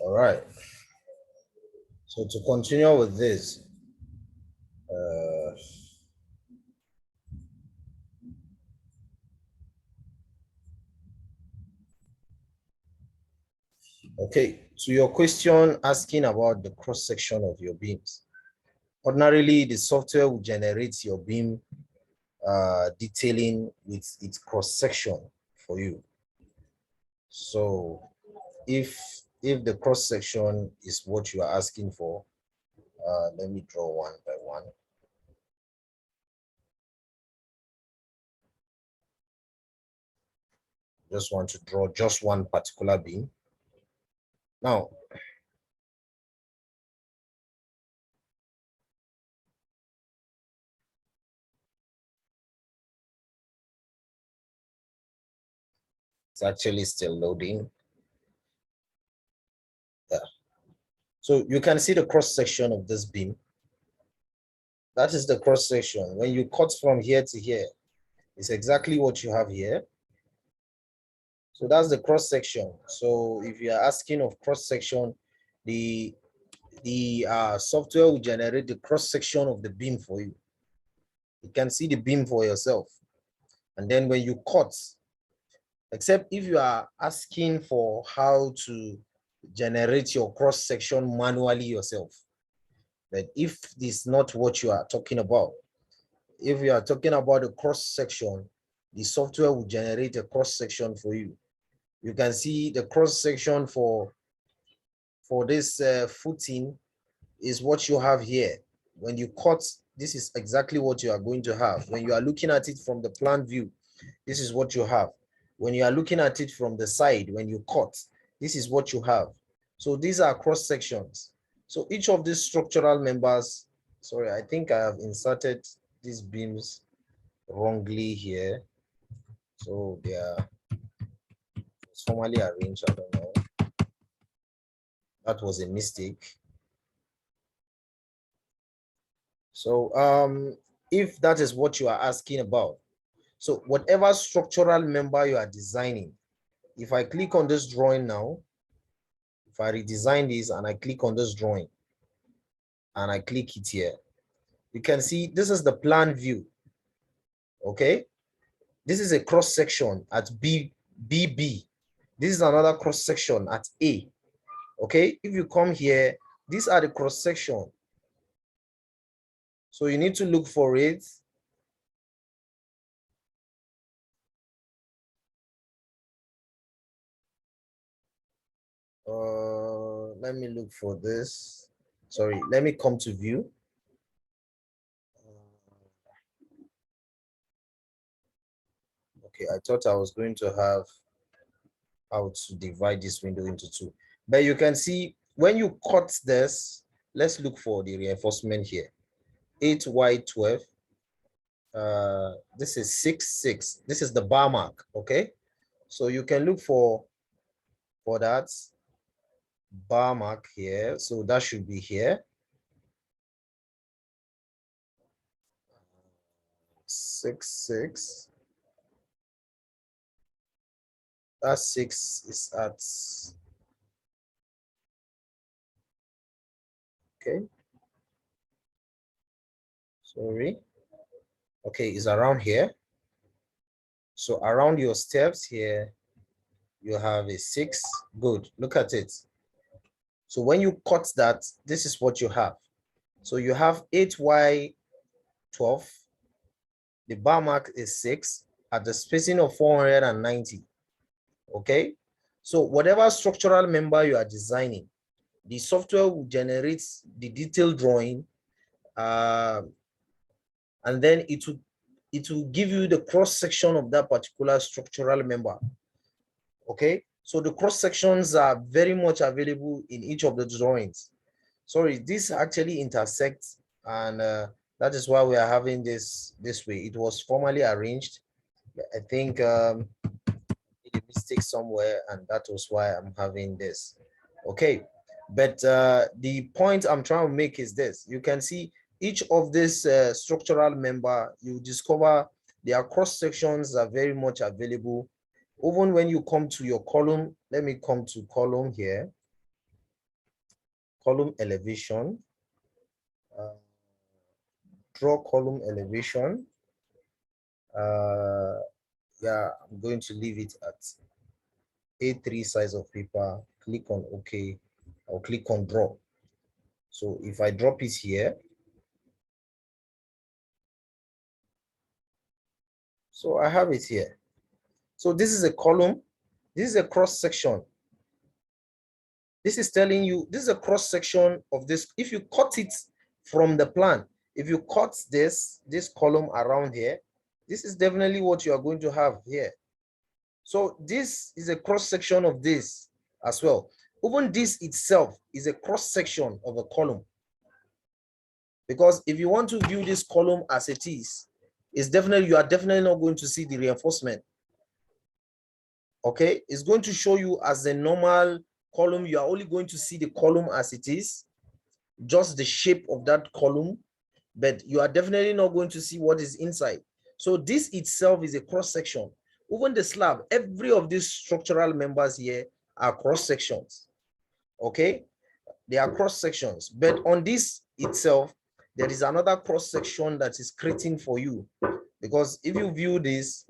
All right. So to continue with this, okay, to your question asking about the cross section of your beams. Ordinarily, the software will generate your beam detailing with its cross section for you. So if the cross section is what you are asking for, let me draw one by one. Just want to draw just one particular beam. Now, it's actually still loading. Yeah. So you can see the cross section of this beam. That is the cross section. When you cut from here to here, it's exactly what you have here. So that's the cross section. So if you are asking of cross section, the software will generate the cross section of the beam for you. You can see the beam for yourself. And then when you cut, except if you are asking for how to generate your cross section manually yourself. But if this is not what you are talking about, if you are talking about the cross section, the software will generate a cross section for you. You can see the cross section for this footing is what you have here. When you cut, this is exactly what you are going to have. When you are looking at it from the plan view, this is what you have. When you are looking at it from the side, when you cut, this is what you have. So these are cross sections. So each of these structural members, sorry, I think I have inserted these beams wrongly here. So they are formally arranged, I don't know. That was a mistake. So if that is what you are asking about, so whatever structural member you are designing, if I click on this drawing now, if I redesign this and I click on this drawing and I click it here, you can see this is the plan view. Okay, this is a cross section at BB. This is another cross section at A. Okay, if you come here, these are the cross section. So you need to look for it. Let me look for this. Sorry, let me come to view. Okay, I thought I was going to have how to divide this window into two. But you can see when you cut this, let's look for the reinforcement here. 8Y12. This is 6, 6. This is the bar mark, okay? So you can look for that bar mark here. So that should be here. 6, 6. That 6 is at, okay. Sorry. Okay, it's around here. So around your steps here, you have a 6. Good. Look at it. So when you cut that, this is what you have. So you have 8Y12. The bar mark is 6 at the spacing of 490. Okay. So whatever structural member you are designing, the software will generate the detailed drawing, and then it will give you the cross section of that particular structural member. Okay. So the cross sections are very much available in each of the drawings. Sorry, this actually intersects, and that is why we are having this way. It was formally arranged. I think a mistake somewhere, and that was why I'm having this. Okay, but the point I'm trying to make is this. You can see each of this structural member, you discover their cross sections are very much available. Even when you come to your column, let me come to column here. column elevation, draw column elevation. Yeah, I'm going to leave it at A3 size of paper. Click on OK. I'll click on draw. So if I drop it here, so I have it here. So this is a column. This is a cross section. This is telling you, this is a cross section of this. If you cut it from the plan, if you cut this column around here, this is definitely what you are going to have here. So this is a cross section of this as well. Even this itself is a cross section of a column. Because if you want to view this column as it is, it's definitely, you are definitely not going to see the reinforcement. Okay, it's going to show you as a normal column. You are only going to see the column as it is, just the shape of that column, but you are definitely not going to see what is inside. So this itself is a cross section. Even the slab, every of these structural members here are cross sections. Okay, they are cross sections, but on this itself, there is another cross section that is creating for you, because if you view this,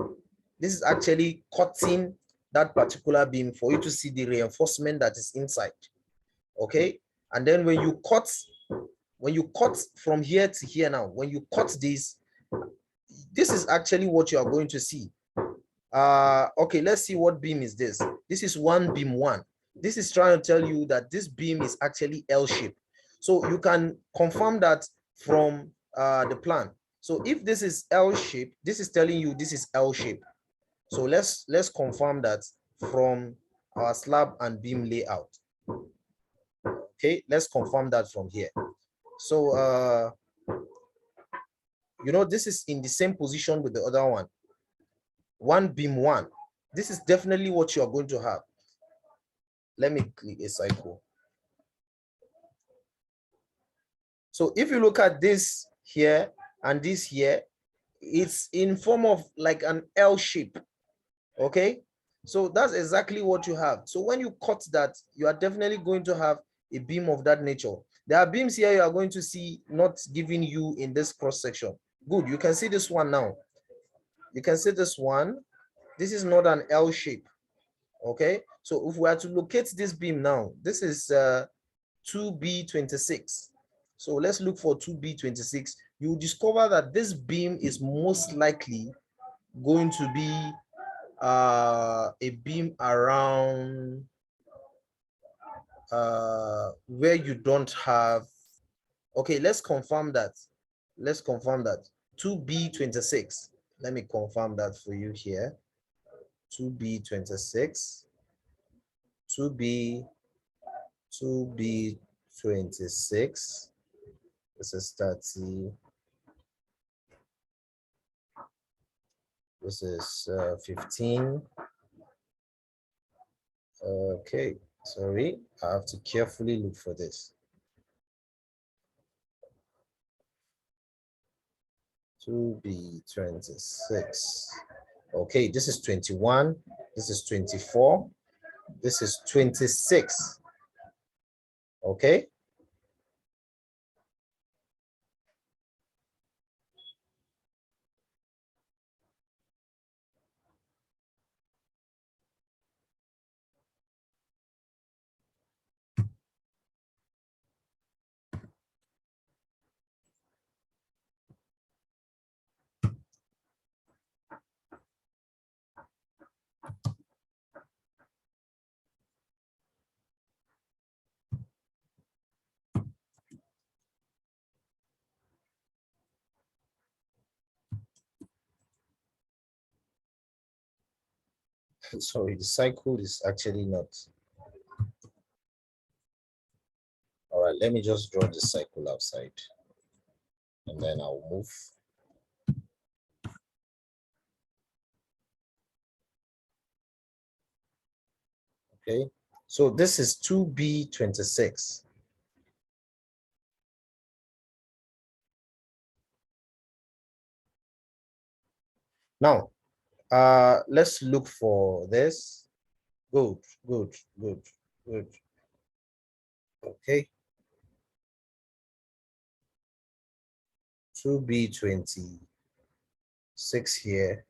this is actually cutting that particular beam for you to see the reinforcement that is inside. Okay, and then when you cut from here to here, now when you cut this is actually what you are going to see. Okay, let's see what beam is this. This is one beam one. This is trying to tell you that this beam is actually L-shaped. So you can confirm that from the plan. So if this is L-shaped, this is telling you this is L-shaped. So let's confirm that from our slab and beam layout. Okay, let's confirm that from here. So you know, this is in the same position with the other one. One beam one. This is definitely what you're going to have. Let me click a cycle. So if you look at this here and this here, it's in form of like an L shape. Okay, so that's exactly what you have. So when you cut that, you are definitely going to have a beam of that nature. There are beams here you are going to see not giving you in this cross section. Good, you can see this one now. You can see this one. This is not an L shape. Okay, so if we are to locate this beam now, this is 2B26. So let's look for 2B26. You discover that this beam is most likely going to be a beam around where you don't have. Okay, let's confirm that. Let's confirm that. 2B26. Let me confirm that for you here. 2B26. 2B26. This is 30. This is 15. Okay, sorry, I have to carefully look for this. 2B26. Okay, this is 21. This is 24. This is 26. Okay. Sorry, the cycle is actually not. All right, let me just draw the cycle outside and then I'll move. Okay, so this is 2B26. Now, let's look for this. Good. Okay. 2B26 here.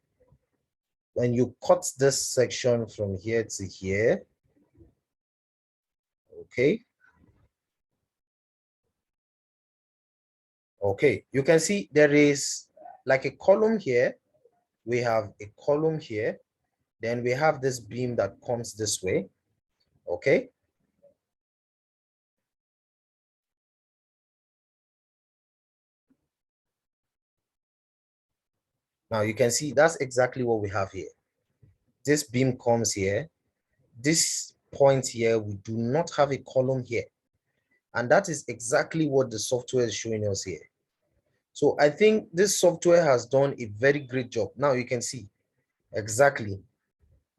When you cut this section from here to here, okay. Okay, you can see there is like a column here. We have a column here. Then we have this beam that comes this way. Okay. Now you can see that's exactly what we have here. This beam comes here. This point here, we do not have a column here. And that is exactly what the software is showing us here. So I think this software has done a very great job. Now you can see exactly.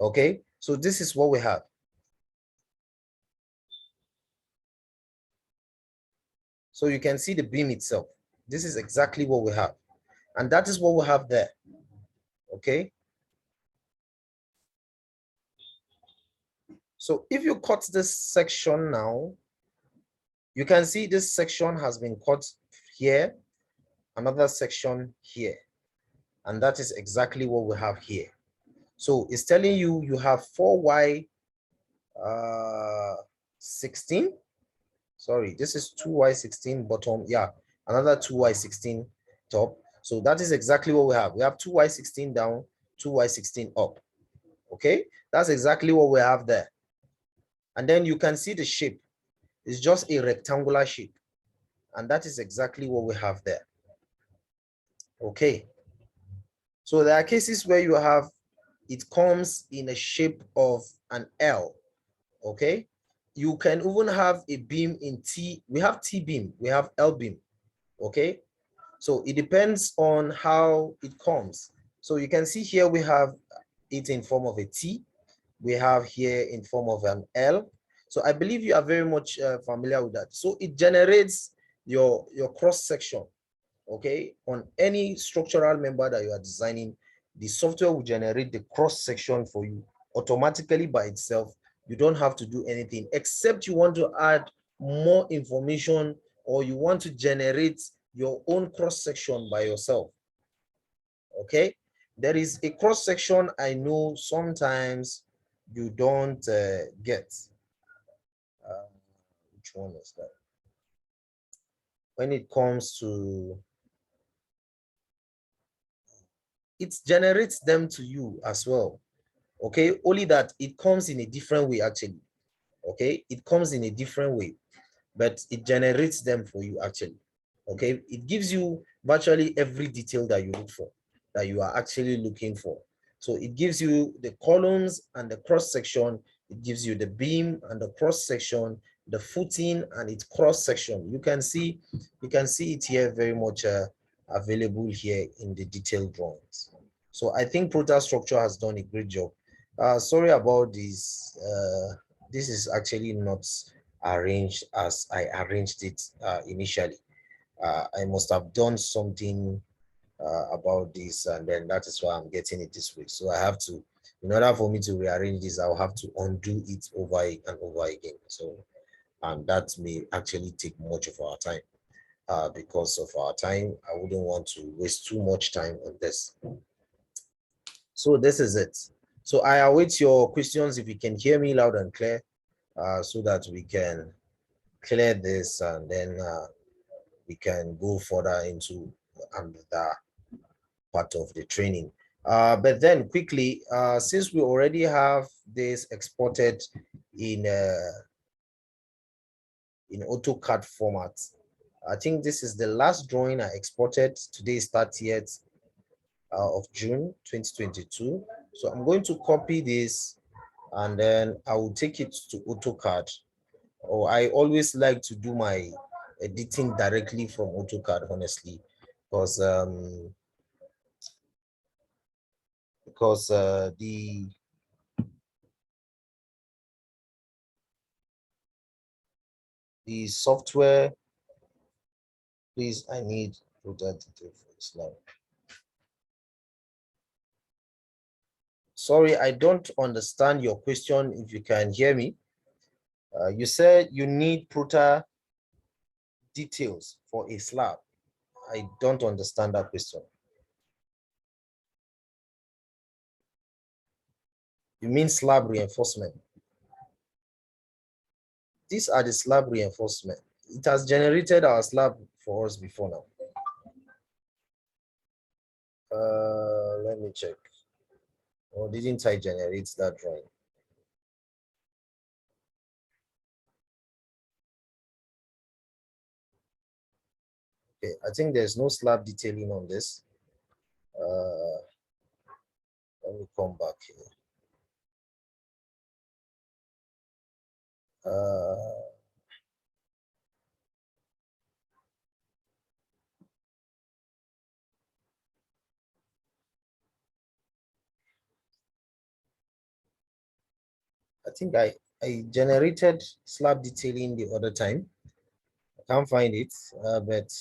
Okay, so this is what we have. So you can see the beam itself. This is exactly what we have. And that is what we have there. Okay. So if you cut this section now, you can see this section has been cut here, another section here. And that is exactly what we have here. So it's telling you you have 4Y 16. Sorry, this is 2Y16 bottom. Yeah, another 2Y16 top. So that is exactly what we have. We have 2Y16 down, 2Y16 up. Okay, that's exactly what we have there. And then you can see the shape. It's just a rectangular shape. And that is exactly what we have there. Okay. So there are cases where you have, it comes in a shape of an L. Okay. You can even have a beam in T. We have T beam, we have L beam. Okay. So it depends on how it comes. So you can see here we have it in form of a T. We have here in form of an L. So I believe you are very much familiar with that. So it generates your cross section, okay? On any structural member that you are designing, the software will generate the cross section for you automatically by itself. You don't have to do anything except you want to add more information or you want to generate your own cross section by yourself. Okay, there is a cross section I know sometimes you don't get. Which one is that? When it comes to, it generates them to you as well. Okay, only that it comes in a different way actually. Okay, it comes in a different way, but it generates them for you actually. Okay, it gives you virtually every detail that you look for, that you are actually looking for. So it gives you the columns and the cross section. It gives you the beam and the cross section, the footing and its cross section. You can see it here very much available here in the detailed drawings. So I think Protadetail has done a great job. Sorry about this. This is actually not arranged as I arranged it initially. I must have done something about this, and then that is why I'm getting it this way. So I have to, in order for me to rearrange this, I'll have to undo it over and over again. So, and that may actually take much of our time. Because of our time, I wouldn't want to waste too much time on this. So this is it. So I await your questions if you can hear me loud and clear, so that we can clear this and then we can go further into another part of the training. But then quickly, since we already have this exported in AutoCAD format, I think this is the last drawing I exported. Today is 30th of June 2022. So I'm going to copy this and then I will take it to AutoCAD. Or I always like to do my editing directly from AutoCAD, honestly, because the software, please, I need Protadetail for this now. Sorry, I don't understand your question. If you can hear me, you said you need Protadetails for a slab. I don't understand that question. You mean slab reinforcement? These are the slab reinforcement. It has generated our slab for us before now. Let me check. Or didn't I generate that drawing? Okay, I think there's no slab detailing on this. Let me come back here. I think I generated slab detailing the other time. I can't find it, but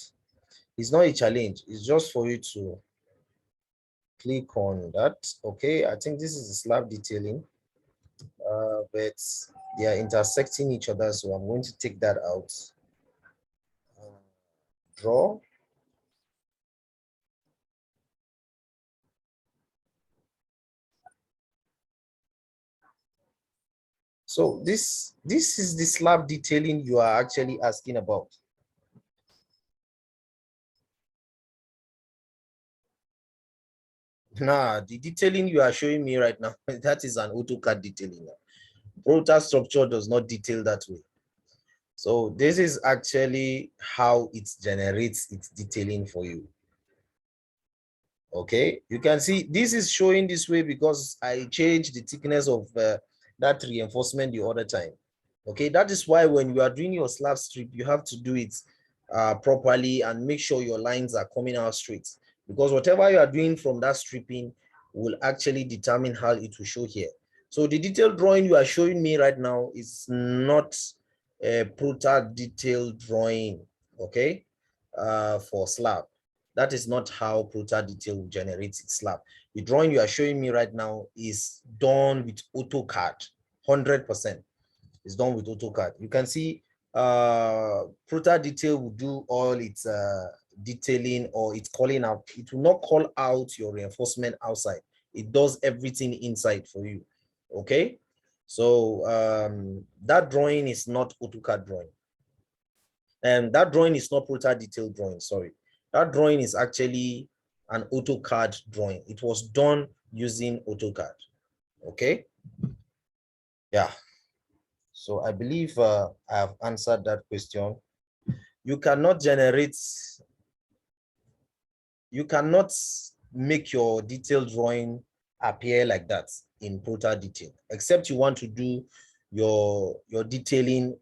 it's not a challenge. It's just for you to click on that. Okay, I think this is the slab detailing, but they are intersecting each other, so I'm going to take that out. Draw. So this is the slab detailing you are actually asking about. Nah, the detailing you are showing me right now, that is an AutoCAD detailing. Proto structure does not detail that way. So this is actually how it generates its detailing for you. Okay, you can see this is showing this way because I changed the thickness of that reinforcement the other time. Okay, that is why when you are doing your slab strip, you have to do it properly and make sure your lines are coming out straight, because whatever you are doing from that stripping will actually determine how it will show here. So the detailed drawing you are showing me right now is not a Protadetail drawing, okay, for slab. That is not how Protadetail generates its slab. The drawing you are showing me right now is done with AutoCAD, 100%. It's done with AutoCAD. You can see Protadetail will do all its detailing, or it's calling out. It will not call out your reinforcement outside. It does everything inside for you. Okay, so that drawing is not AutoCAD drawing. And that drawing is not Protadetail drawing, sorry. That drawing is actually an AutoCAD drawing. It was done using AutoCAD. Okay, yeah. So I believe I have answered that question. You cannot make your detailed drawing appear like that in Protadetail, except you want to do your detailing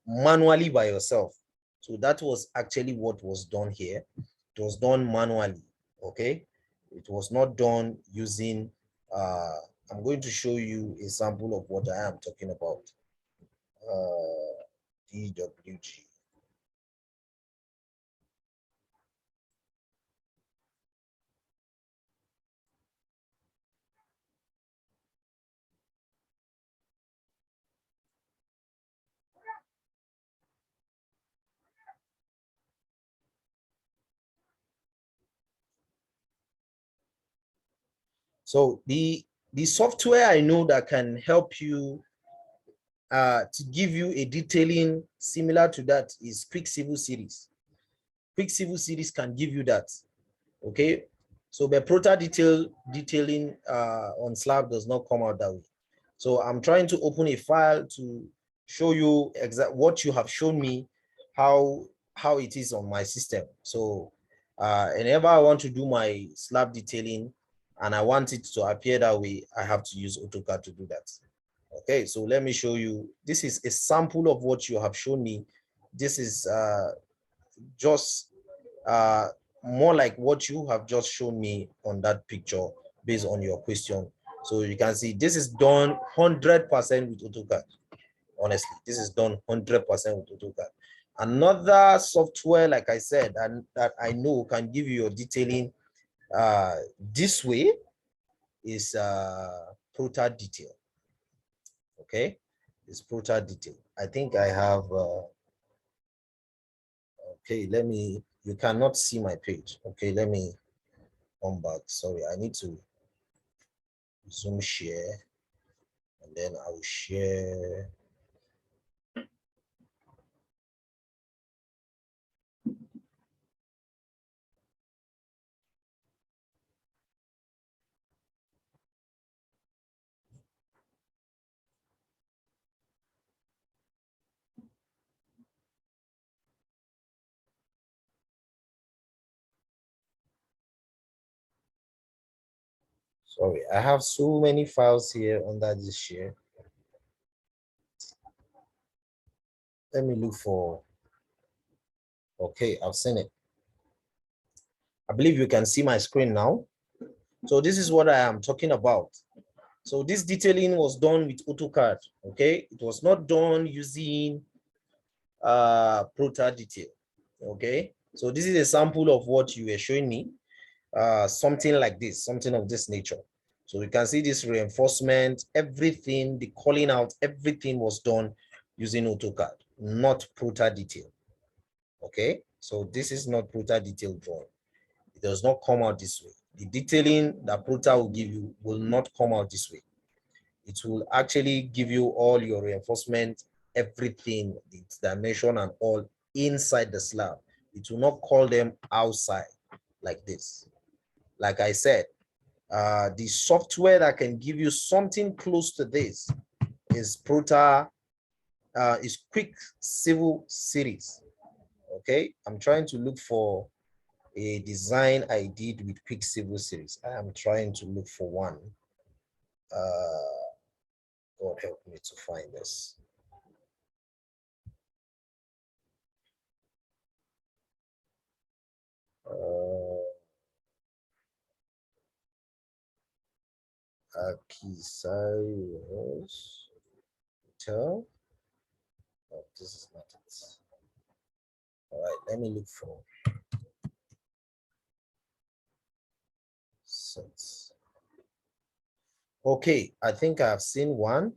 manually by yourself. So that was actually what was done here. It was done manually, okay? It was not done using, I'm going to show you a sample of what I am talking about. DWG. So the software I know that can help you to give you a detailing similar to that is Quicksilver series. Quicksilver series can give you that. Okay, so the Protadetail detailing on slab does not come out that way. So I'm trying to open a file to show you exactly what you have shown me, how it is on my system. So whenever I want to do my slab detailing and I want it to appear that way, I have to use AutoCAD to do that. Okay, so let me show you. This is a sample of what you have shown me. This is just more like what you have just shown me on that picture based on your question. So you can see this is done 100% with AutoCAD. Honestly, this is done 100% with AutoCAD. Another software, like I said, and that I know can give you your detailing this way is Protadetail. Okay, it's Protadetail. I think I have. Okay, let me you cannot see my page. Okay, let me come back. Sorry, I need to Zoom share, and then I will share. Sorry, I have so many files here under this share. Let me look for, okay, I've seen it. I believe you can see my screen now. So this is what I am talking about. So this detailing was done with AutoCAD, okay? It was not done using Protadetail, okay? So this is a sample of what you were showing me, something like this, something of this nature. So you can see this reinforcement, everything, the calling out, everything was done using AutoCAD, not Protadetail, okay? So this is not Protadetail drawing. It does not come out this way. The detailing that Prota will give you will not come out this way. It will actually give you all your reinforcement, everything, the dimension and all inside the slab. It will not call them outside like this. Like I said, the software that can give you something close to this is is Quick Civil Series. Okay, I'm trying to look for a design I did with Quick Civil Series. I am trying to look for one. God help me to find this. Akisaios Hotel. Oh, this is not it. All right, let me look for sets. Okay, I think I've seen one.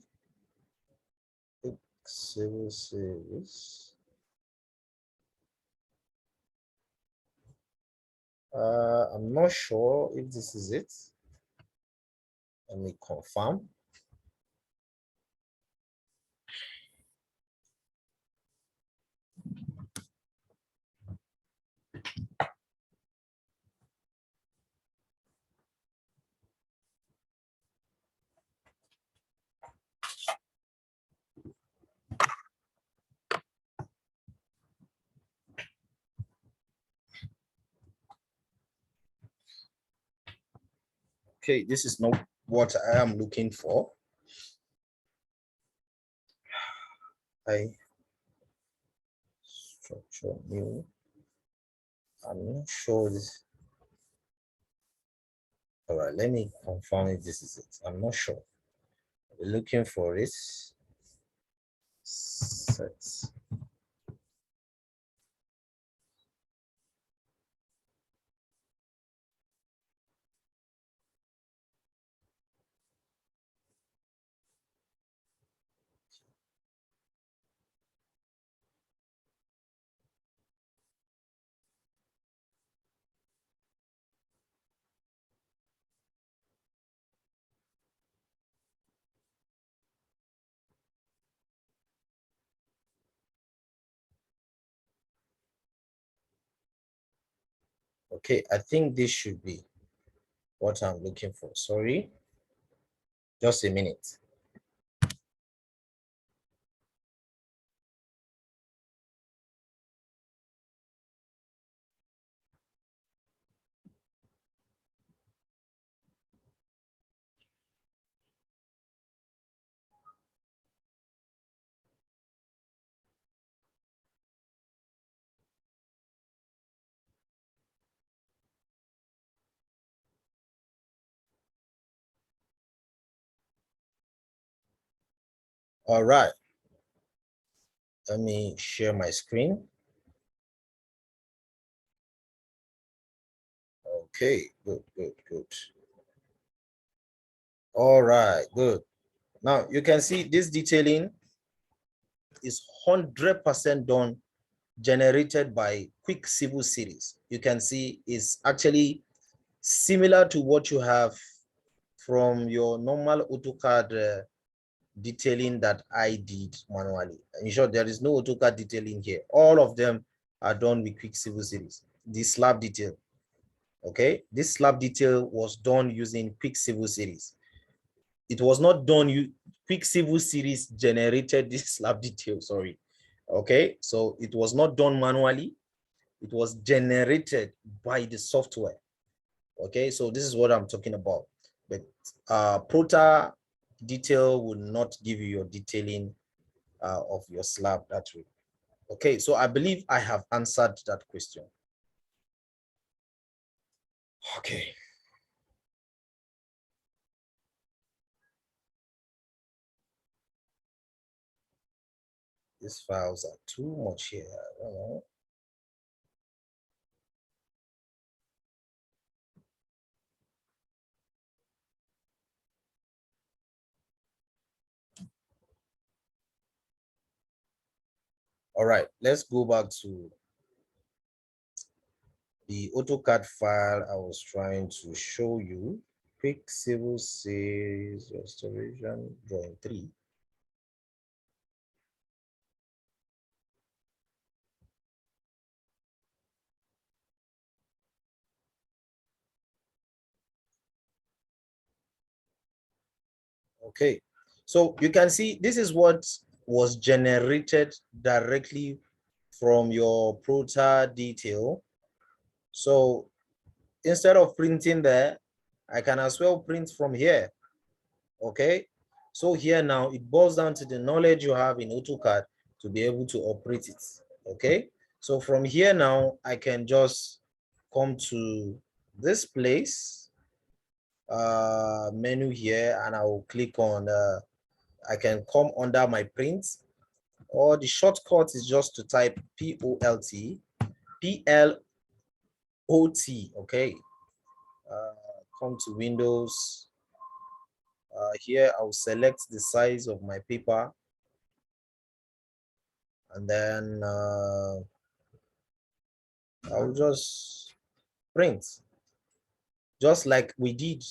Civil service. I'm not sure if this is it. Let me confirm. Okay, this is not what I am looking for. I structure new. I'm not sure this. All right, let me confirm if this is it. I'm not sure. We're looking for this. Sets. Okay, I think this should be what I'm looking for. Sorry, just a minute. All right, let me share my screen. Okay, good, good, good. All right, good. Now you can see this detailing is 100% done generated by quick civil series. You can see is actually similar to what you have from your normal AutoCAD detailing that I did manually. In short, there is no AutoCAD detailing here. All of them are done with quick civil series. The slab detail, okay? This slab detail was done using quick civil series. It was not done, quick civil series generated this slab detail, sorry. Okay, so it was not done manually. It was generated by the software. Okay, so this is what I'm talking about. But Protadetail will not give you your detailing of your slab that way. Okay, so I believe I have answered that question. Okay. These files are too much here. I don't know. All right, let's go back to the AutoCAD file I was trying to show you. Quick civil series restoration drawing 3. Okay, so you can see this is what was generated directly from your Protadetail. So instead of printing there, I can as well print from here. Okay, so here now it boils down to the knowledge you have in AutoCAD to be able to operate it. Okay, so from here now I can just come to this place, menu here, and I will click on I can come under my print, or the shortcut is just to type POLT, PLOT. Okay, come to Windows. Here I'll select the size of my paper, and then I'll just print, just like we did.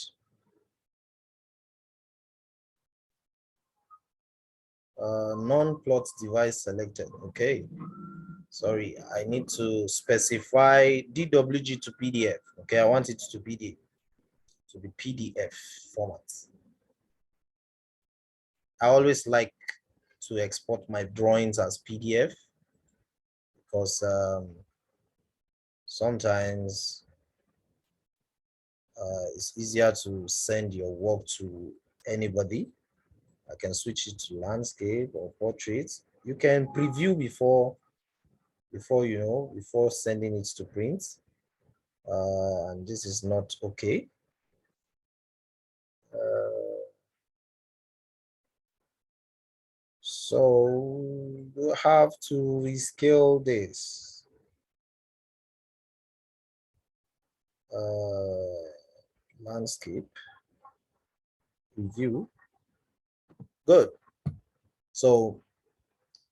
Non-plot device selected. Okay, sorry, I need to specify DWG to PDF. Okay, I want it to be PDF format. I always like to export my drawings as PDF because sometimes it's easier to send your work to anybody. I can switch it to landscape or portrait. You can preview before sending it to print. And this is not okay. So you have to rescale this. Landscape preview. Good. So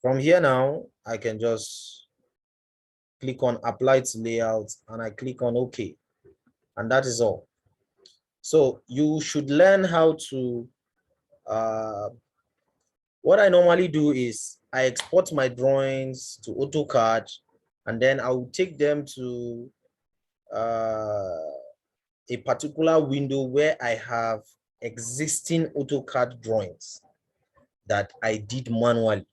from here now, I can just click on apply to layout and I click on OK. And that is all. So you should learn how to, what I normally do is I export my drawings to AutoCAD, and then I will take them to a particular window where I have existing AutoCAD drawings that I did manually.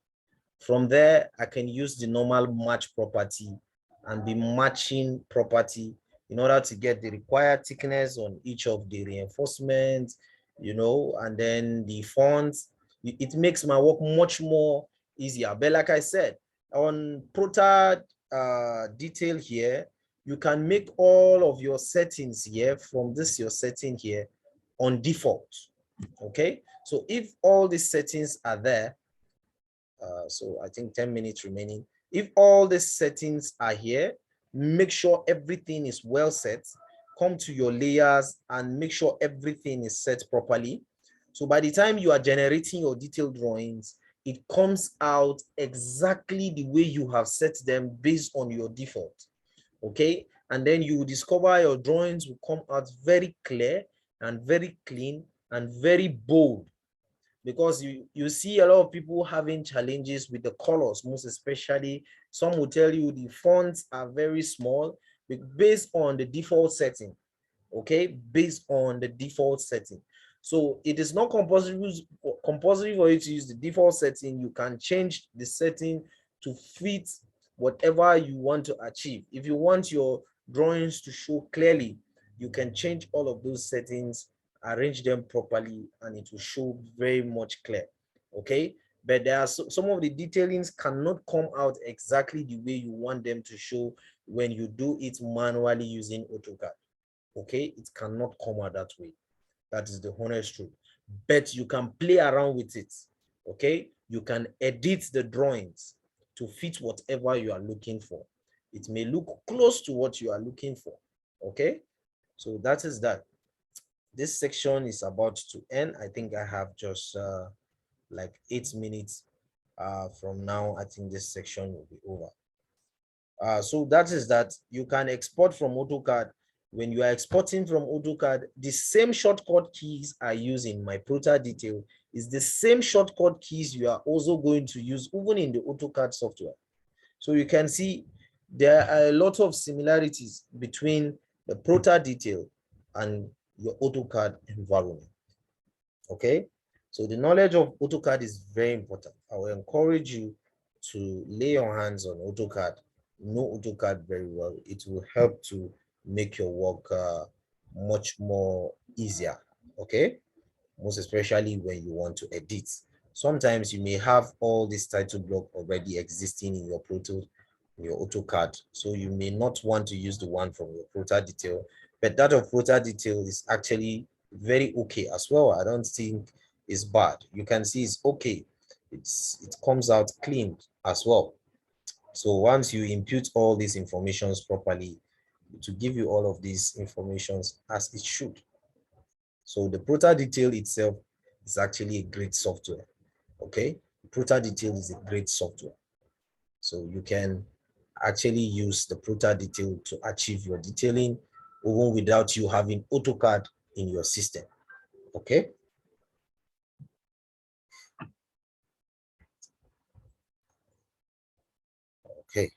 From there, I can use the normal match property and be matching property in order to get the required thickness on each of the reinforcements, and then the fonts. It makes my work much more easier. But like I said, on Protadetail here, you can make all of your settings here from this, your setting here, on default. Okay, so if all these settings are there, so I think 10 minutes remaining. If all the settings are here, make sure everything is well set. Come to your layers and make sure everything is set properly. So by the time you are generating your detailed drawings, it comes out exactly the way you have set them based on your default. Okay, and then you will discover your drawings will come out very clear and very clean and very bold, because you see a lot of people having challenges with the colors. Most especially, some will tell you the fonts are very small based on the default setting. Okay, based on the default setting. So it is not compulsory for you to use the default setting. You can change the setting to fit whatever you want to achieve. If you want your drawings to show clearly, you can change all of those settings, arrange them properly, and it will show very much clear. Okay, but there are some of the detailings cannot come out exactly the way you want them to show when you do it manually using AutoCAD. Okay, it cannot come out that way. That is the honest truth. But you can play around with it. Okay, you can edit the drawings to fit whatever you are looking for. It may look close to what you are looking for. Okay, so that is that. This section is about to end. I think I have just like 8 minutes from now. I think this section will be over. So that is that. You can export from AutoCAD. When you are exporting from AutoCAD, the same shortcut keys I use in my Protadetail is the same shortcut keys you are also going to use even in the AutoCAD software. So you can see there are a lot of similarities between the Protadetail and your AutoCAD environment. Okay, so the knowledge of AutoCAD is very important. I will encourage you to lay your hands on AutoCAD, know AutoCAD very well. It will help to make your work much more easier. Okay, most especially when you want to edit. Sometimes you may have all this title block already existing in your AutoCAD, so you may not want to use the one from your Protadetail, but that of Protadetail is actually very okay as well. I don't think it's bad. You can see it's okay. It comes out clean as well. So once you input all these informations properly, to give you all of these informations as it should. So the Protadetail itself is actually a great software. Okay, Protadetail is a great software. So you can actually use the Protadetail to achieve your detailing even without you having AutoCAD in your system. Okay. Okay.